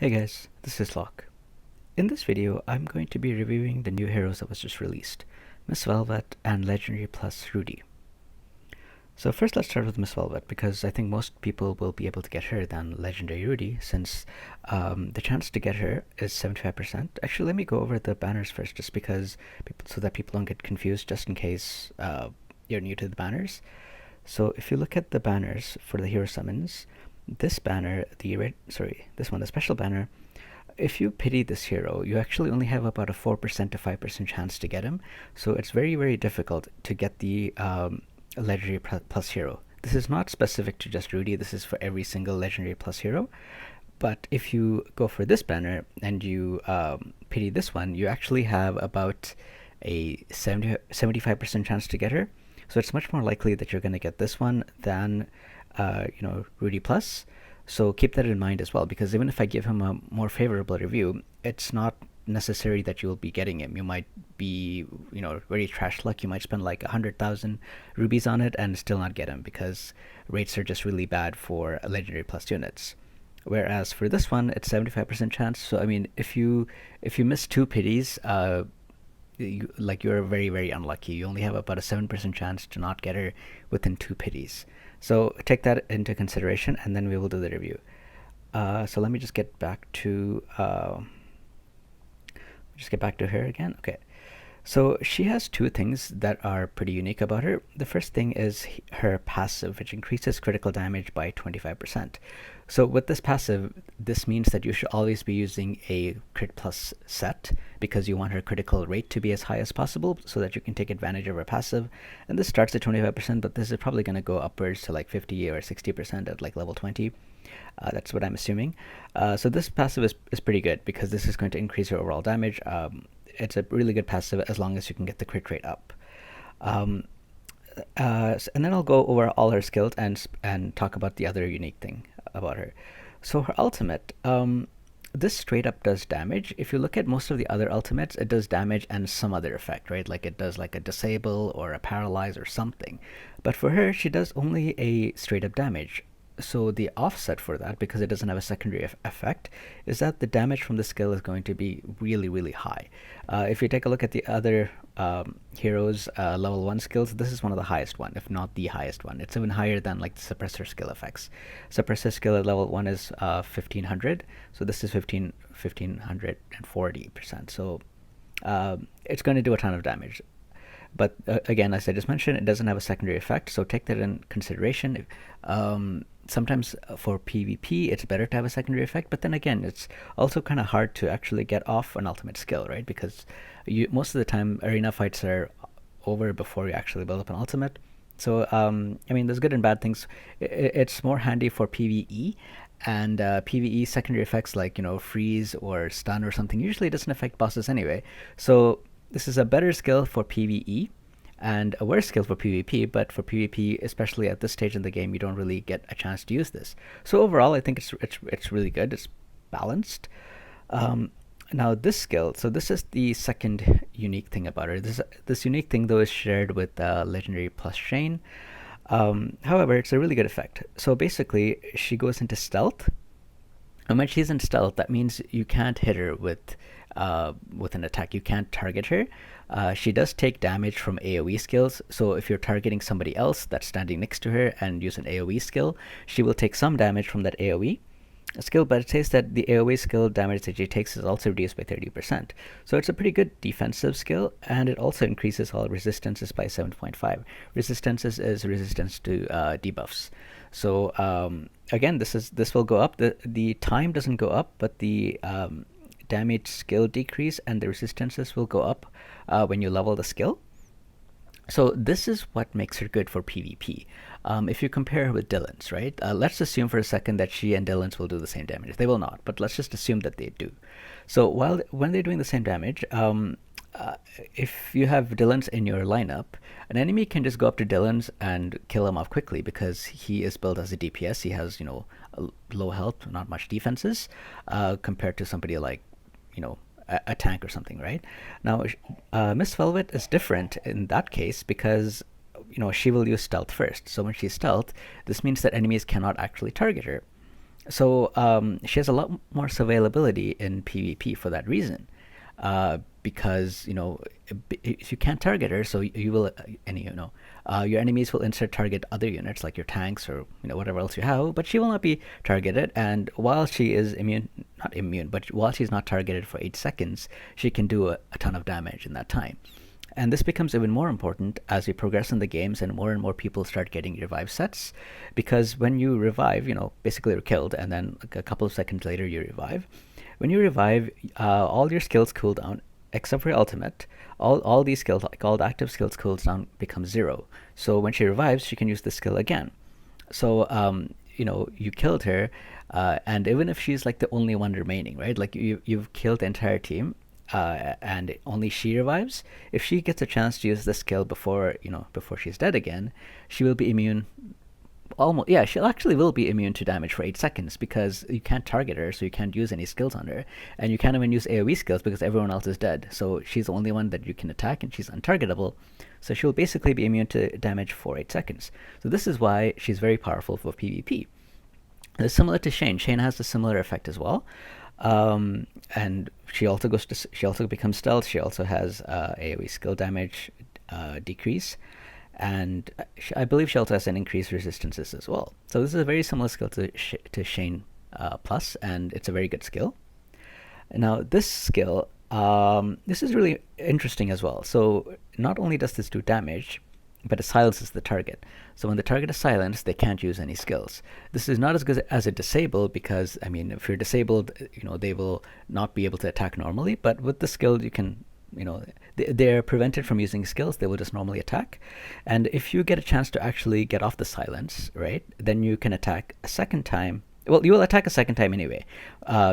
Hey guys, this is Locke. In this video, I'm going to be reviewing the new heroes that was just released, Miss Velvet and Legendary Plus Rudy. So first let's start with Miss Velvet, because I think most people will be able to get her than Legendary Rudy, since the chance to get her is 75%. Actually, let me go over the banners first, just because so that people don't get confused, just in case you're new to the banners. So if you look at the banners for the hero summons, this banner, this one, the special banner, if you pity this hero, you actually only have about a 4% to 5% chance to get him. So it's very, very difficult to get the Legendary Plus hero. This is not specific to just Rudy, this is for every single Legendary Plus hero. But if you go for this banner and you pity this one, you actually have about a 75% chance to get her. So it's much more likely that you're going to get this one than, Rudy Plus. So keep that in mind as well, because even if I give him a more favorable review, it's not necessary that you'll be getting him. You might be, very trash luck. You might spend like 100,000 rubies on it and still not get him, because rates are just really bad for Legendary Plus units. Whereas for this one, it's 75% chance. So I mean, if you miss two pities, you're very, very unlucky. You only have about a 7% chance to not get her within two pities. So take that into consideration, and then we will do the review. So let me just get back to her again. Okay. So she has two things that are pretty unique about her. The first thing is her passive, which increases critical damage by 25%. So with this passive, this means that you should always be using a crit plus set, because you want her critical rate to be as high as possible so that you can take advantage of her passive. And this starts at 25%, but this is probably going to go upwards to like 50 or 60% at like level 20. That's what I'm assuming. So this passive is pretty good, because this is going to increase your overall damage. It's a really good passive as long as you can get the crit rate up. And then I'll go over all her skills and talk about the other unique thing about her. So her ultimate, this straight up does damage. If you look at most of the other ultimates, it does damage and some other effect, right? Like it does like a disable or a paralyze or something. But for her, she does only a straight up damage. So the offset for that, because it doesn't have a secondary effect, is that the damage from the skill is going to be really, really high. If you take a look at the other heroes' level 1 skills, this is one of the highest one, if not the highest one. It's even higher than like the suppressor skill effects. Suppressor skill at level 1 is 1500, so this is 1540%. So it's going to do a ton of damage. But again, as I just mentioned, it doesn't have a secondary effect, so take that in consideration. Sometimes for PvP, it's better to have a secondary effect, but then again, it's also kind of hard to actually get off an ultimate skill, right? Because most of the time, arena fights are over before you actually build up an ultimate. So, I mean, there's good and bad things. It's more handy for PvE, and PvE secondary effects like, freeze or stun or something usually doesn't affect bosses anyway. So this is a better skill for PvE and a worse skill for PvP, but for PvP, especially at this stage in the game, you don't really get a chance to use this. So overall, I think it's really good. It's balanced. Now this skill, so this is the second unique thing about her. This unique thing though is shared with Legendary Plus Shane. However, it's a really good effect. So basically, she goes into stealth, and when she's in stealth, that means you can't hit her with an attack. You can't target her. She does take damage from AoE skills, so if you're targeting somebody else that's standing next to her and use an AoE skill, she will take some damage from that AoE skill, but it says that the AoE skill damage that she takes is also reduced by 30%. So it's a pretty good defensive skill, and it also increases all resistances by 7.5. Resistances is resistance to debuffs. So again, this will go up. The time doesn't go up, but the damage skill decrease and the resistances will go up when you level the skill. So this is what makes her good for PvP. If you compare her with Dylan's, right? Let's assume for a second that she and Dylan's will do the same damage. They will not, but let's just assume that they do. So when they're doing the same damage, if you have Dylan's in your lineup, an enemy can just go up to Dylan's and kill him off quickly, because he is built as a DPS. He has, low health, not much defenses, compared to somebody like, a tank or something, right? Now, Miss Velvet is different in that case, because she will use stealth first. So when she's stealth, this means that enemies cannot actually target her. So she has a lot more availability in PvP for that reason, because if you can't target her, so you will, your enemies will instead target other units like your tanks or whatever else you have, but she will not be targeted. And while she is not immune, but while she's not targeted for 8 seconds, she can do a ton of damage in that time. And this becomes even more important as we progress in the games and more people start getting revive sets. Because when you revive, basically you're killed, and then like a couple of seconds later you revive. When you revive, all your skills cool down except for your ultimate. All these skills, like all the active skills, cools down becomes 0. So when she revives, she can use the skill again. So you killed her, and even if she's like the only one remaining, right? Like you've killed the entire team, and only she revives. If she gets a chance to use the skill before she's dead again, she will be immune. Almost, yeah, she actually will be immune to damage for 8 seconds because you can't target her, so you can't use any skills on her, and you can't even use AOE skills because everyone else is dead. So she's the only one that you can attack, and she's untargetable. So she'll basically be immune to damage for 8 seconds. So this is why she's very powerful for PvP. It's similar to Shane. Shane has a similar effect as well, and she also becomes stealth. She also has AOE skill damage decrease, and I believe she also has an increased resistances as well. So this is a very similar skill to Shane Plus, and it's a very good skill. Now this skill, this is really interesting as well. So not only does this do damage, but it silences the target. So when the target is silenced, they can't use any skills. This is not as good as a disable because, I mean, if you're disabled, they will not be able to attack normally. But with the skill, you can, they're prevented from using skills. They will just normally attack. And if you get a chance to actually get off the silence, right, then you can attack a second time. Well, you will attack a second time anyway,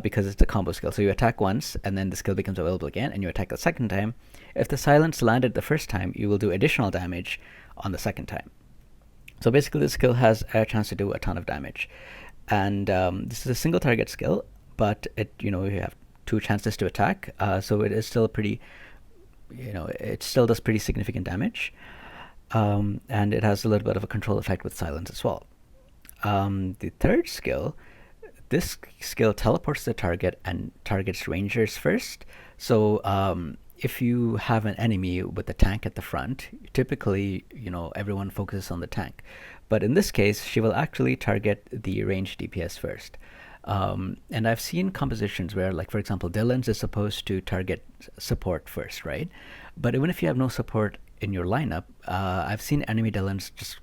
because it's a combo skill. So you attack once, and then the skill becomes available again, and you attack a second time. If the silence landed the first time, you will do additional damage on the second time. So basically, the skill has a chance to do a ton of damage, and this is a single target skill, but you have two chances to attack. So it is still pretty, it still does pretty significant damage, and it has a little bit of a control effect with silence as well. The third skill, this skill teleports the target and targets rangers first. So if you have an enemy with a tank at the front, typically, everyone focuses on the tank. But in this case, she will actually target the ranged DPS first. And I've seen compositions where, like, for example, Dylan's is supposed to target support first, right? But even if you have no support in your lineup, I've seen enemy Dylan's just,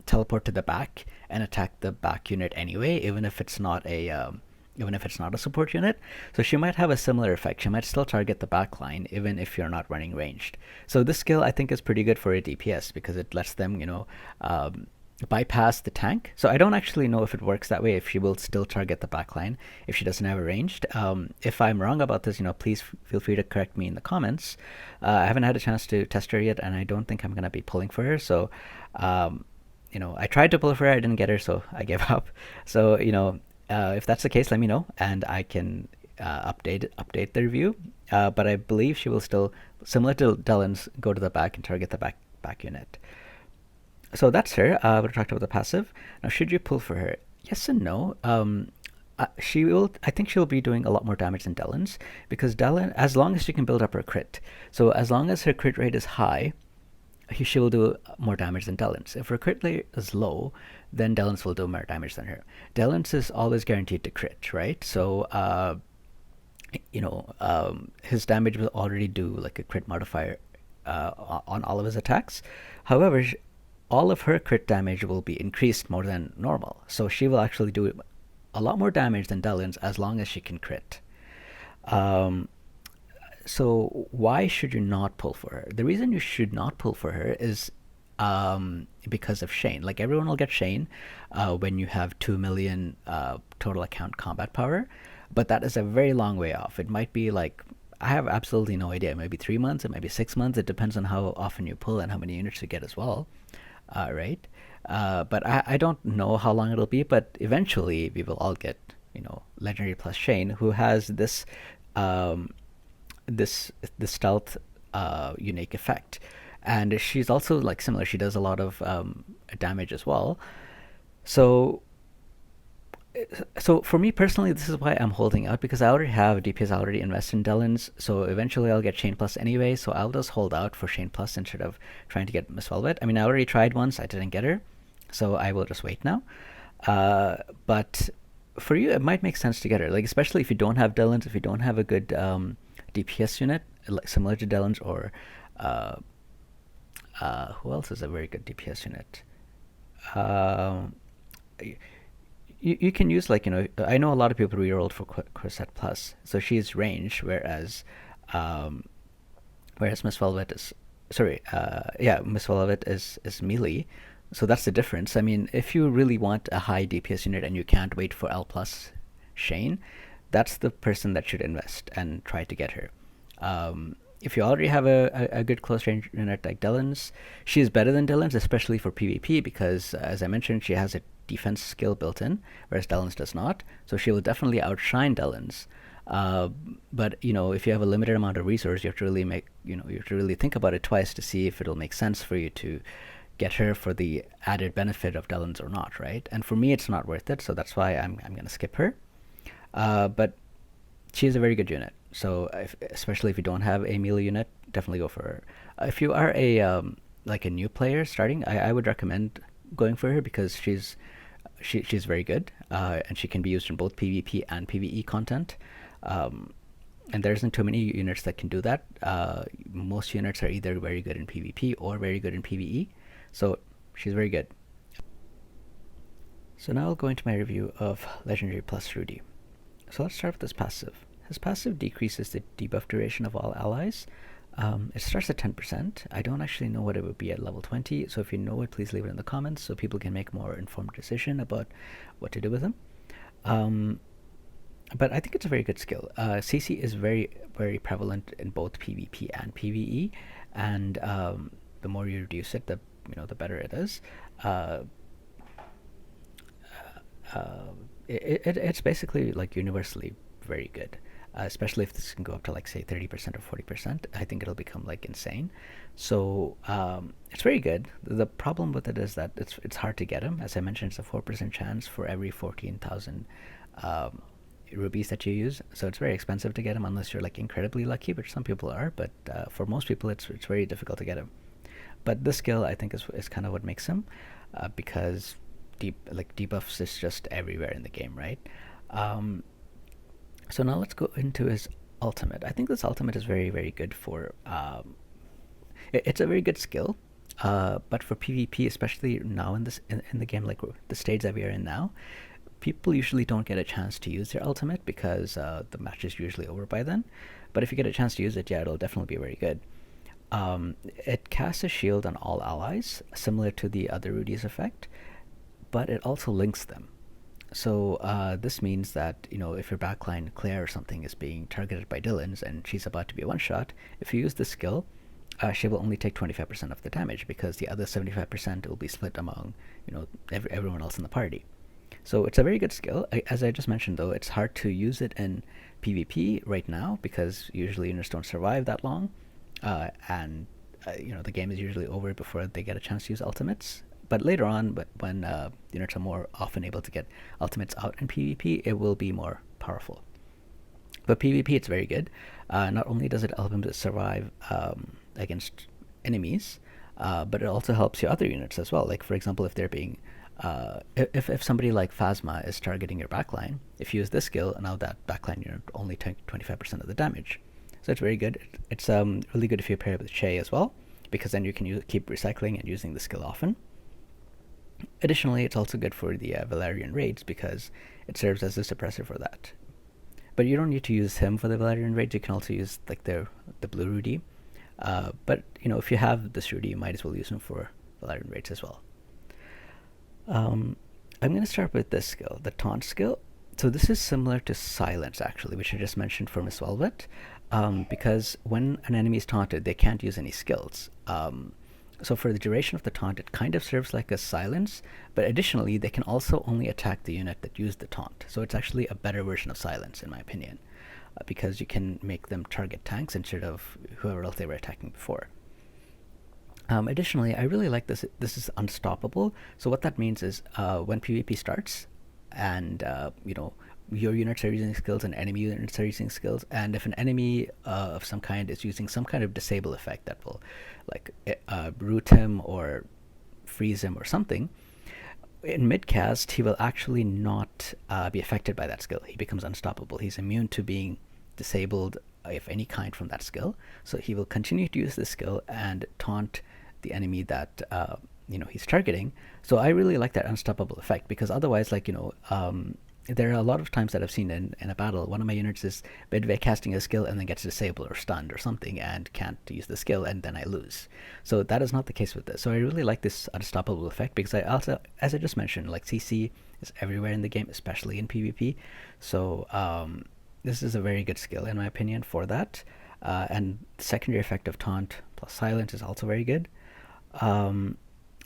teleport to the back and attack the back unit anyway, even if it's not a support unit. So she might have a similar effect. She might still target the back line even if you're not running ranged. So this skill I think is pretty good for a DPS because it lets them, bypass the tank. So I don't actually know if it works that way, if she will still target the back line if she doesn't have a ranged. If I'm wrong about this, please feel free to correct me in the comments. I haven't had a chance to test her yet, and I don't think I'm going to be pulling for her. So I tried to pull for her, I didn't get her, so I gave up. So if that's the case, let me know, and I can update the review. But I believe she will still, similar to Dylan's, go to the back and target the back unit. So that's her. We talked about the passive. Now, should you pull for her? Yes and no. She will. I think she'll be doing a lot more damage than Dylan's because Dylan, as long as she can build up her crit, so as long as her crit rate is high, she will do more damage than Dylan's. If her crit rate is low, then Dylan's will do more damage than her. Dylan's is always guaranteed to crit, right? So, his damage will already do like a crit modifier on all of his attacks. However, all of her crit damage will be increased more than normal. So she will actually do a lot more damage than Dylan's as long as she can crit. So why should you not pull for her? The reason you should not pull for her is because of Shane. Like, everyone will get Shane when you have 2 million total account combat power, but that is a very long way off. It might be like, I have absolutely no idea. It might be 3 months, it might be 6 months. It depends on how often you pull and how many units you get as well, right? But I don't know how long it'll be, but eventually we will all get, Legendary Plus Shane, who has this this stealth unique effect, and she's also like similar. She does a lot of damage as well. So So for me personally, this is why I'm holding out, because I already have DPS, I already invested in Delens, so eventually I'll get Shane Plus anyway, so I'll just hold out for Shane Plus instead of trying to get Miss Velvet. I mean, I already tried once, I didn't get her, so I will just wait now. But for you, it might make sense to get her, like especially if you don't have Delens, if you don't have a good DPS unit, like similar to Delens, or uh, who else is a very good DPS unit? Um, you can use, like, I know a lot of people rerolled for Corset Plus, so she's range, um, whereas Miss Velvet is, sorry, yeah, Miss Velvet is melee. So that's the difference. I mean, if you really want a high DPS unit and you can't wait for L plus Shane, that's the person that should invest and try to get her. If you already have a good close range unit like Dylan's, she is better than Dylan's, especially for PvP, because, as I mentioned, she has a defense skill built in, whereas Dylan's does not. So she will definitely outshine Dylan's. Uh, but if you have a limited amount of resource, you have to really you have to really think about it twice to see if it'll make sense for you to get her for the added benefit of Dylan's or not, right? And for me, it's not worth it, so that's why I'm gonna skip her. But she is a very good unit. So especially if you don't have a melee unit, definitely go for her. If you are a like a new player starting, I would recommend going for her, because she's very good, and she can be used in both PvP and PvE content. Um, and there isn't too many units that can do that. Most units are either very good in PvP or very good in PvE, so she's very good. So now I'll go into my review of Legendary Plus Rudy. So let's start with his passive. His passive decreases the debuff duration of all allies. It starts at 10%. I don't actually know what it would be at level 20, so if you know it, please leave it in the comments so people can make a more informed decision about what to do with him. Um, but I think it's a very good skill. CC is very, very prevalent in both PvP and PvE, and the more you reduce it, the better it is. Uh, uh, it's basically like universally very good. Especially if this can go up to, like, say 30% or 40%, I think it'll become like insane. So it's very good. The problem with it is that it's hard to get them. As I mentioned, it's a 4% chance for every 14,000 um, rubies that you use. So it's very expensive to get them unless you're like incredibly lucky, which some people are. But for most people, it's very difficult to get them. But this skill, I think, is kind of what makes him, because debuffs is just everywhere in the game, right? Um, so now let's go into his ultimate. I think this ultimate is very, very good for. It's a very good skill, but for PvP, especially now in the game, like the stage that we are in now, people usually don't get a chance to use their ultimate because the match is usually over by then. But if you get a chance to use it, yeah, it'll definitely be very good. It casts a shield on all allies, similar to the other Rudy's effect, but it also links them. So this means that if your backline Claire or something is being targeted by Dylan's and she's about to be one shot, if you use this skill, she will only take 25% of the damage, because the other 75% will be split among everyone else in the party. So it's a very good skill. As I just mentioned, though, it's hard to use it in PvP right now because usually units don't survive that long, and the game is usually over before they get a chance to use ultimates. But later on, when units are more often able to get ultimates out in PvP, it will be more powerful. But PvP, it's very good. Not only does it help him to survive against enemies, but it also helps your other units as well. Like, for example, if they're being if somebody like Phasma is targeting your backline, if you use this skill, now that backline unit only take 25% of the damage. So it's very good. It's really good if you pair it with Shay as well, because then you can keep recycling and using the skill often. Additionally, it's also good for the Valerian raids because it serves as a suppressor for that. But you don't need to use him for the Valerian raids. You can also use like the blue Rudy. But if you have this Rudy, you might as well use him for Valerian raids as well. I'm going to start with this skill, the taunt skill. So this is similar to silence, actually, which I just mentioned for Miss Velvet, because when an enemy is taunted, they can't use any skills. So for the duration of the taunt, it kind of serves like a silence, but additionally, they can also only attack the unit that used the taunt. So it's actually a better version of silence, in my opinion, because you can make them target tanks instead of whoever else they were attacking before. Additionally, I really like this. This is unstoppable. So what that means is when PvP starts, and your units are using skills and enemy units are using skills, and if an enemy of some kind is using some kind of disable effect that will like root him or freeze him or something, in midcast he will actually not be affected by that skill. He becomes unstoppable. He's immune to being disabled of any kind from that skill, so he will continue to use this skill and taunt the enemy that he's targeting. So I really like that unstoppable effect, because otherwise, there are a lot of times that I've seen in a battle, one of my units is midway casting a skill and then gets disabled or stunned or something and can't use the skill, and then I lose. So that is not the case with this. So I really like this unstoppable effect, because I also, as I just mentioned, like CC is everywhere in the game, especially in PvP. So this is a very good skill in my opinion for that. And the secondary effect of taunt plus silence is also very good.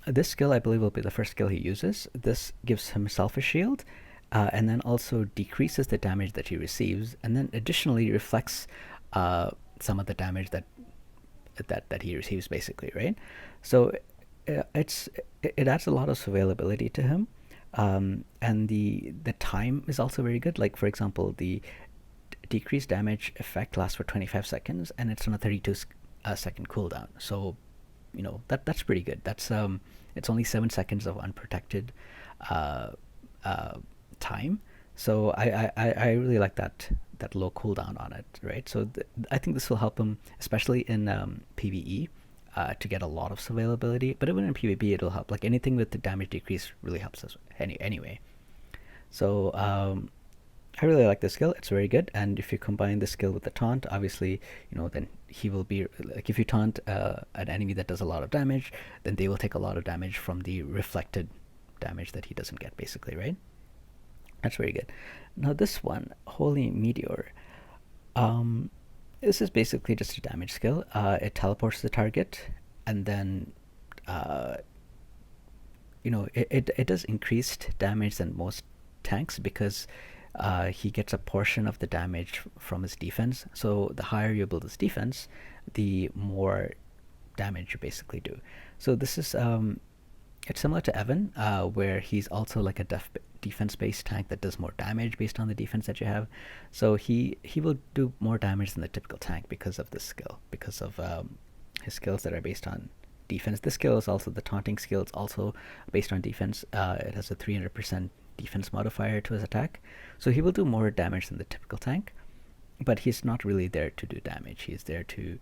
This skill, I believe, will be the first skill he uses. This gives himself a shield, and then also decreases the damage that he receives, and then additionally reflects some of the damage that he receives, basically, right? So it adds a lot of survivability to him, and the time is also very good. Like, for example, the decreased damage effect lasts for 25 seconds, and it's on a 32 second cooldown. So that's pretty good. That's it's only 7 seconds of unprotected uh, time. So I really like that low cooldown on it, right? So I think this will help him, especially in PvE, to get a lot of survivability. But even in PvP, it'll help. Like, anything with the damage decrease really helps us anyway. So I really like this skill. It's very good. And if you combine the skill with the taunt, obviously, then he will be like, if you taunt an enemy that does a lot of damage, then they will take a lot of damage from the reflected damage that he doesn't get, basically, right? That's very good. Now this one, Holy Meteor. This is basically just a damage skill. It teleports the target, and then it does increased damage than most tanks, because he gets a portion of the damage from his defense. So the higher you build his defense, the more damage you basically do. So this is it's similar to Evan, where he's also like a defense-based tank that does more damage based on the defense that you have. So he will do more damage than the typical tank because of this skill, because of his skills that are based on defense. This skill is also the taunting skill. It's also based on defense. It has a 300% defense modifier to his attack. So he will do more damage than the typical tank, but he's not really there to do damage. He's there to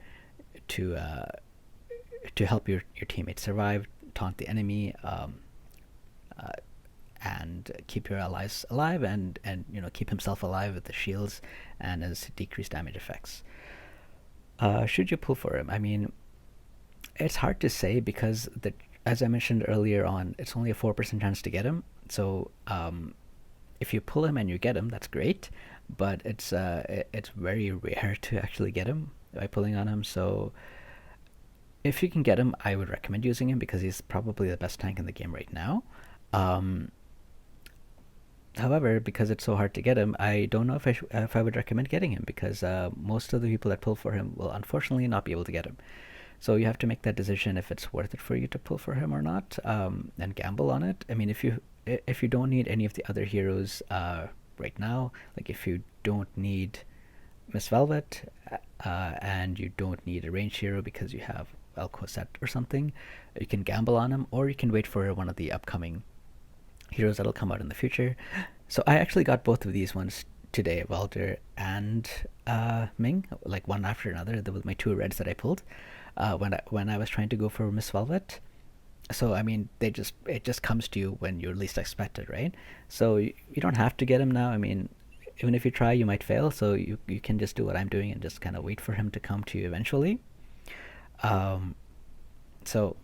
help your teammates survive, taunt the enemy, and keep your allies alive, and keep himself alive with the shields and his decreased damage effects. Should you pull for him? I mean, it's hard to say, because as I mentioned earlier on, it's only a 4% chance to get him. So if you pull him and you get him, that's great, but it's very rare to actually get him by pulling on him. So if you can get him, I would recommend using him, because he's probably the best tank in the game right now. However, because it's so hard to get him, I don't know if I would recommend getting him, because most of the people that pull for him will unfortunately not be able to get him. So you have to make that decision if it's worth it for you to pull for him or not, and gamble on it. I mean, if you don't need any of the other heroes right now, like if you don't need Miss Velvet, and you don't need a ranged hero because you have Alcosette or something, you can gamble on him, or you can wait for one of the upcoming heroes that'll come out in the future. So I actually got both of these ones today, Welder and Ming, like one after another. There was my two reds that I pulled when I was trying to go for Miss Velvet. So I mean, it just comes to you when you're least expected, right? So you don't have to get him now. I mean, even if you try, you might fail. So you can just do what I'm doing and just kind of wait for him to come to you eventually. So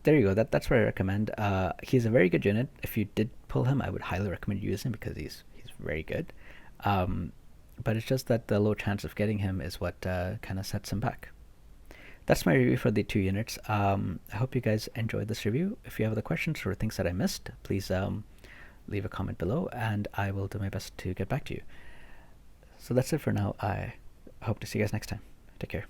there you go. That's what I recommend. He's a very good unit. If you did pull him, I would highly recommend you use him, because he's very good. But it's just that the low chance of getting him is what kind of sets him back. That's my review for the two units. I hope you guys enjoyed this review. If you have other questions or things that I missed, please leave a comment below, and I will do my best to get back to you. So that's it for now. I hope to see you guys next time. Take care.